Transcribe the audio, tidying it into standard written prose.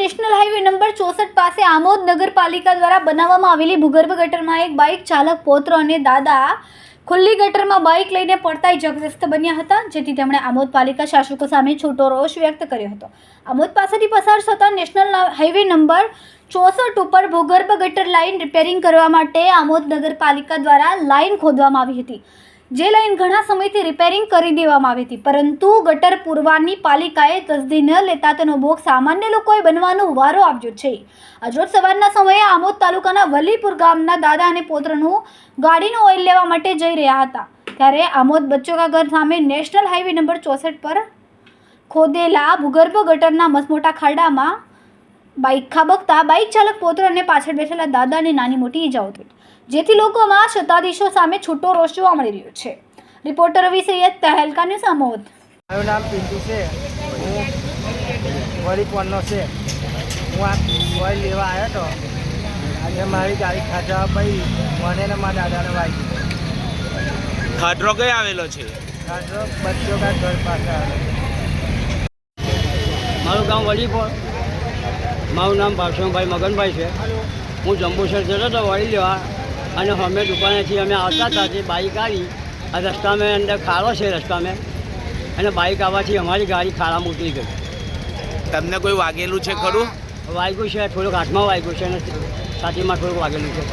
National highway number 64 પાસે આમોદ નગરપાલિકા દ્વારા બનાવવામાં આવેલી ભૂગર્ભ ગટરમાં એક બાઇક ચાલક પુત્ર અને દાદા ખુલ્લી ગટરમાં બાઇક લઈને પડતા ઇજાગ્રસ્ત બન્યા હતા, જેથી તેમણે આમોદ પાલિકા શાસકો સામે છૂટો રોષ વ્યક્ત કર્યો હતો। આમોદ પાસેથી પસાર થતા નેશનલ હાઈવે નંબર 64 ઉપર ભૂગર્ભ ગટર લાઇન રિપેરિંગ કરવા માટે આમોદ નગરપાલિકા દ્વારા લાઇન ખોદવામાં આવી હતી, જે લાઇન ઘણા સમયથી રિપેરિંગ કરી દેવામાં આવી હતી, પરંતુ ગટર પૂરવાની પાલિકાએ તસદી ન લેતા તેનો ભોગ સામાન્ય લોકોએ બનવાનો વારો આવ્યો છે। આજરોજ સવારના સમયે આમોદ તાલુકાના વલીપુર ગામના દાદા અને પુત્રનું ગાડીનું ઓઇલ લેવા માટે જઈ રહ્યા હતા, ત્યારે આમોદ બચ્ચોકા ઘર સામે નેશનલ હાઈવે નંબર 64 પર ખોદેલા ભૂગર્ભ ગટરના મસમોટા ખાડામાં બાઇક ખાબકતા બાઇક ચાલક પુત્ર અને પાછળ બેઠેલા દાદાને નાની મોટી ઈજાઓ થઈ, જેથી લોકોમાં સત્તાધીશો સામે છૂટો રોષ જોવા મળી રહ્યો છે। રિપોર્ટર રવિ સૈયદ, તહેલકા ન્યૂઝ, આમોદ। મારું નામ પિન્ટુ છે, હું વડીપોરનો છે। હું આ ઓઇલ લેવા આવ્યો હતો, આજે મારી ગાડી ખાધા પછી મને ને મારા દાદાને વાગી। ખાડરો કઈ આવેલો છે? ખાધો બચ્ચોકા ઘર પાસે આવેલો। મારું ગામ વડીપોર, મારું નામ ભાષણભાઈ મગનભાઈ છે। હું જંબુસર જતો હતો ઓઇલ લેવા, અને અમે દુકાનેથી અમે આવતા હતા, તે બાઇક આવી આ રસ્તામાં અંદર ખાડો છે રસ્તામાં, અને બાઇક આવવાથી અમારી ગાડી ખાડામાં ઉતરી ગઈ। તમને કોઈ વાગેલું છે ખરું? વાગ્યું છે, થોડુંક હાથમાં વાગ્યું છે અને છાતીમાં થોડુંક વાગેલું છે।